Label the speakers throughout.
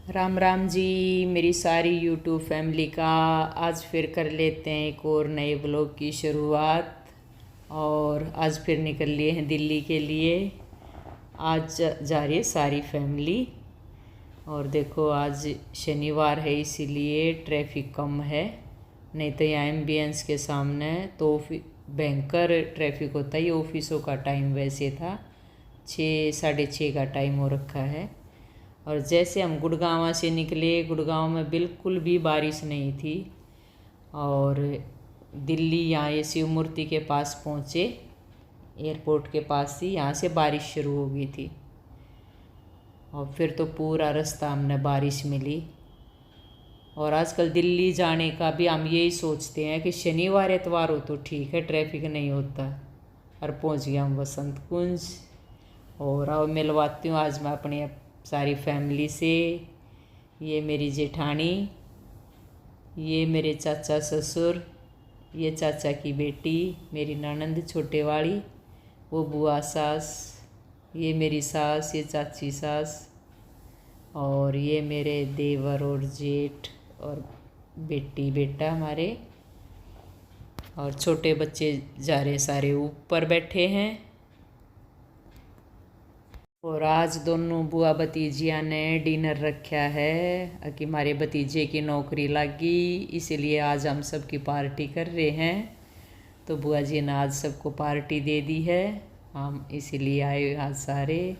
Speaker 1: राम राम जी। मेरी सारी YouTube family का आज फिर कर लेते हैं एक और नए ब्लॉग की शुरुआत। और आज फिर निकल लिए हैं दिल्ली के लिए। आज जा रही है सारी फैमिली। और देखो आज शनिवार है इसीलिए ट्रैफिक कम है, नहीं तो यहाँ एम्बियंस के सामने तो भयंकर ट्रैफिक होता है। ये ऑफिसों का टाइम वैसे था, 6 साढ़े 6 का टाइम हो रखा है। और जैसे हम गुड़गांव से निकले, गुड़गांव में बिल्कुल भी बारिश नहीं थी। और दिल्ली यहाँ ये शिव मूर्ति के पास पहुँचे, एयरपोर्ट के पास ही यहाँ से बारिश शुरू हो गई थी। और फिर तो पूरा रास्ता हमने बारिश मिली। और आजकल दिल्ली जाने का भी हम यही सोचते हैं कि शनिवार एतवार हो तो ठीक है, ट्रैफिक नहीं होता। और पहुँच गया हम वसंत कुंज। और अब मिलवाती हूँ आज मैं अपनी सारी फैमिली से। ये मेरी जेठानी, ये मेरे चाचा ससुर, ये चाचा की बेटी मेरी ननंद छोटे वाली, वो बुआ सास, ये मेरी सास, ये चाची सास, और ये मेरे देवर और जेठ और बेटी बेटा हमारे। और छोटे बच्चे जा रहे सारे ऊपर बैठे हैं। और आज दोनों बुआ भतीजिया ने डिनर रखा है कि हमारे भतीजे की नौकरी लगी, इसीलिए आज हम सबकी पार्टी कर रहे हैं। तो बुआ जी ने आज सबको पार्टी दे दी है, हम इसीलिए आए आज सारे।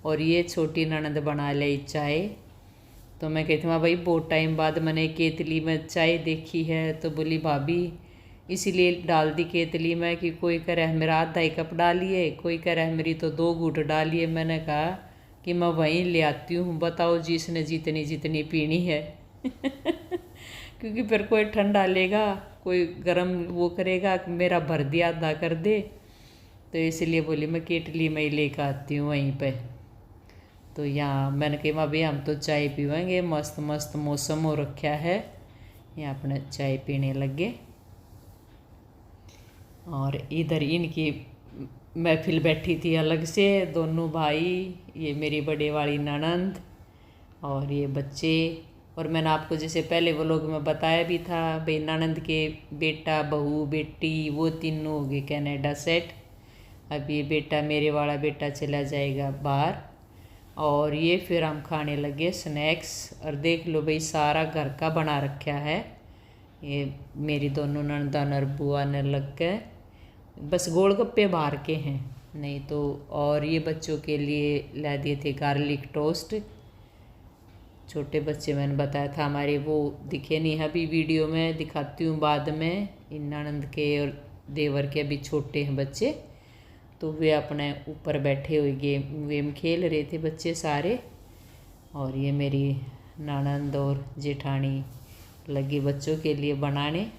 Speaker 1: और ये छोटी ननद बना ली चाय। तो मैं कहती हूँ भाई बहुत टाइम बाद मैंने केतली में चाय देखी है। तो बोली भाभी इसीलिए डाल दी केतली में कि कोई करे मेरा आधा ही कप डालिए, कोई करे मेरी तो 2 घूंट डालिए। मैंने कहा कि मैं वहीं ले आती हूँ, बताओ जिसने जितनी जितनी पीनी है क्योंकि फिर कोई ठंडा लेगा, कोई गरम वो करेगा, मेरा भर दिया आधा कर दे। तो इसलिए बोली मैं केतली में ही लेकर आती हूँ वहीं पे। तो यहाँ मैंने कहा भाई हम तो चाय पीवेंगे, मस्त मस्त मौसम हो रखा है, यहाँ अपने चाय पीने लगे। और इधर इनकी महफिल बैठी थी अलग से, दोनों भाई, ये मेरी बड़े वाली ननंद और ये बच्चे। और मैंने आपको जैसे पहले व्लॉग में बताया भी था भाई ननंद के बेटा बहू बेटी वो तीनों हो गए कनाडा सेट। अब ये बेटा मेरे वाला बेटा चला जाएगा बाहर। और ये फिर हम खाने लगे स्नैक्स। और देख लो भाई सारा घर का बना रखा है। ये मेरी दोनों ननदान और बुआ ने लग के बस गोलगप्पे बाहर के हैं, नहीं तो। और ये बच्चों के लिए ला दिए थे गार्लिक टोस्ट। छोटे बच्चे मैंने बताया था हमारे, वो दिखे नहीं है अभी, वीडियो में दिखाती हूँ बाद में। इन ननंद के और देवर के अभी छोटे हैं बच्चे, तो वे अपने ऊपर बैठे हुए गेम वेम खेल रहे थे बच्चे सारे। और ये मेरी ननंद और जेठानी लगी बच्चों के लिए बनाने।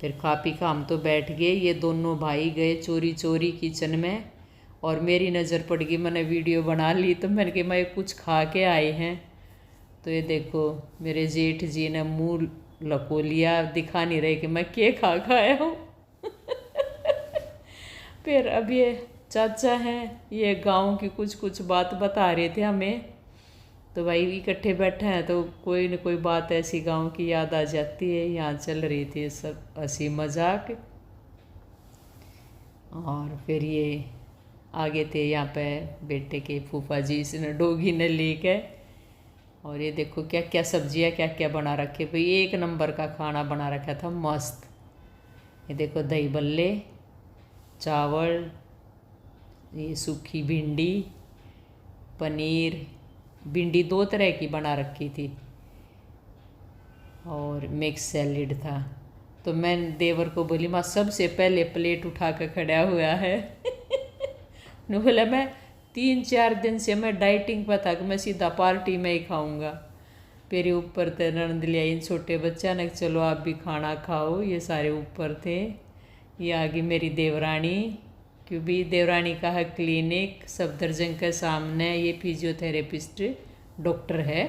Speaker 1: फिर खा पी का हम तो बैठ गए, ये दोनों भाई गए चोरी चोरी किचन में। और मेरी नज़र पड़ गई, मैंने वीडियो बना ली, तो मैंने कहा मैं कुछ खा के आए हैं। तो ये देखो मेरे जेठ जी ने मुंह लको लिया, दिखा नहीं रहे कि मैं क्या खा खाया हूँ फिर अब ये चाचा हैं, ये गांव की कुछ कुछ बात बता रहे थे हमें। तो भाई इकट्ठे बैठे हैं तो कोई न कोई बात ऐसी गांव की याद आ जाती है। यहाँ चल रही थी सब हंसी मजाक। और फिर ये आगे थे यहाँ पे बेटे के फूफा जी, इसने डोगी ने लेके। और ये देखो क्या क्या सब्जियाँ क्या क्या बना रखे भाई, एक नंबर का खाना बना रखा था मस्त। ये देखो दही बल्ले, चावल, ये सूखी भिंडी, पनीर, भिंडी 2 तरह की बना रखी थी, और मिक्स सैलिड था। तो मैं देवर को बोली माँ सबसे पहले प्लेट उठा कर खड़ा हुआ है ने बोला मैं 3-4 दिन से मैं डाइटिंग पर था कि मैं सीधा पार्टी में ही खाऊंगा। फिर ऊपर थे ननद लिया इन छोटे बच्चा ने, चलो आप भी खाना खाओ। ये सारे ऊपर थे। ये आगे मेरी देवरानी, क्योंकि देवरानी का है क्लिनिक सफदरजंग के सामने, ये फिजियोथेरेपिस्ट डॉक्टर है।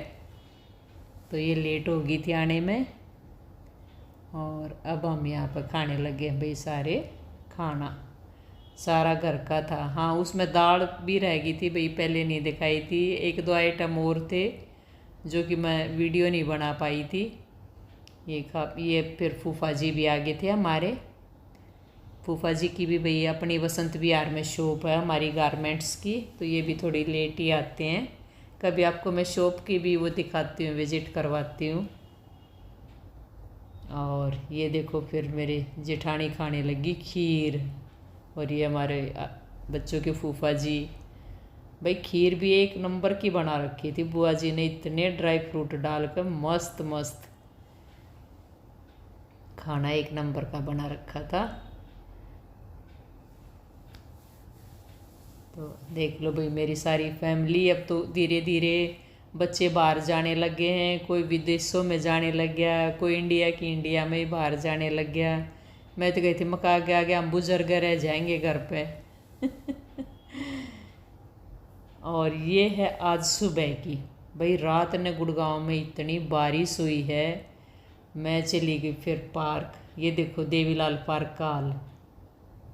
Speaker 1: तो ये लेट हो गई थी आने में। और अब हम यहाँ पर खाने लगे हैं भाई सारे। खाना सारा घर का था। हाँ उसमें दाल भी रह गई थी भाई, पहले नहीं दिखाई थी, 1-2 आइटम और थे जो कि मैं वीडियो नहीं बना पाई थी। ये फिर फूफा जी भी आ गए थे हमारे। फूफा जी की भी भैया अपनी वसंत विहार में शॉप है हमारी गारमेंट्स की, तो ये भी थोड़ी लेट ही आते हैं। कभी आपको मैं शॉप की भी वो दिखाती हूँ, विज़िट करवाती हूँ। और ये देखो फिर मेरी जेठानी खाने लगी खीर, और ये हमारे बच्चों के फूफा जी। भाई खीर भी एक नंबर की बना रखी थी बुआ जी ने, इतने ड्राई फ्रूट डालकर मस्त मस्त खाना एक नंबर का बना रखा था। तो देख लो भाई मेरी सारी फैमिली। अब तो धीरे धीरे बच्चे बाहर जाने लगे हैं, कोई विदेशों में जाने लग गया, कोई इंडिया में ही बाहर जाने लग गया। मैं तो गई थी, मैं कहा गया हम बुजुर्ग रह जाएंगे घर पे। और ये है आज सुबह की। भाई रात ने गुड़गांव में इतनी बारिश हुई है, मैं चली गई फिर पार्क। ये देखो देवीलाल पार्क का हाल,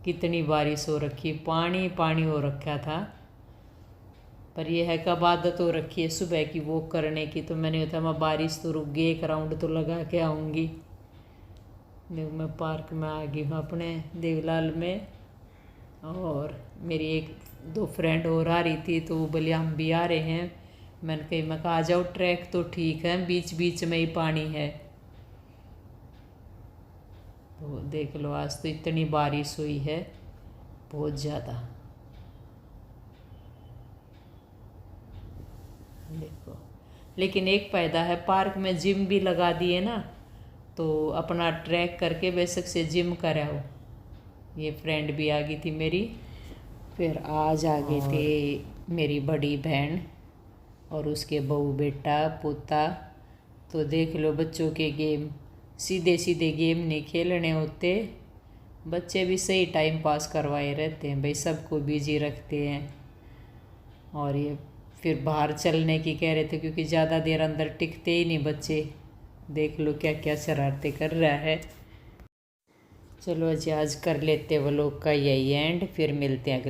Speaker 1: कितनी बारिश हो रखी, पानी पानी हो रखा था। पर यह है कब आदत हो रखी है सुबह की वॉक करने की, तो मैंने कहा मैं बारिश तो रुक गई, एक राउंड तो लगा के आऊँगी। देखो मैं पार्क में आ गई हूँ अपने देवीलाल में। और मेरी एक दो फ्रेंड और आ रही थी, तो वो बोले हम भी आ रहे हैं। मैं कहा आ जाओ, ट्रैक तो ठीक है, बीच बीच में ही पानी है। तो देख लो आज तो इतनी बारिश हुई है, बहुत ज़्यादा। देखो लेकिन एक फ़ायदा है, पार्क में जिम भी लगा दिए ना, तो अपना ट्रैक करके बेशक से जिम कराओ। ये फ्रेंड भी आ गई थी मेरी। फिर आज आ गए थे मेरी बड़ी बहन और उसके बहू बेटा पोता। तो देख लो बच्चों के गेम, सीधे सीधे गेम नहीं खेलने होते, बच्चे भी सही टाइम पास करवाए रहते हैं भाई, सबको बिजी रखते हैं। और ये फिर बाहर चलने की कह रहे थे, क्योंकि ज़्यादा देर अंदर टिकते ही नहीं बच्चे। देख लो क्या क्या शरारतें कर रहा है। चलो आज कर लेते व्लॉग का यही एंड, फिर मिलते हैं अगले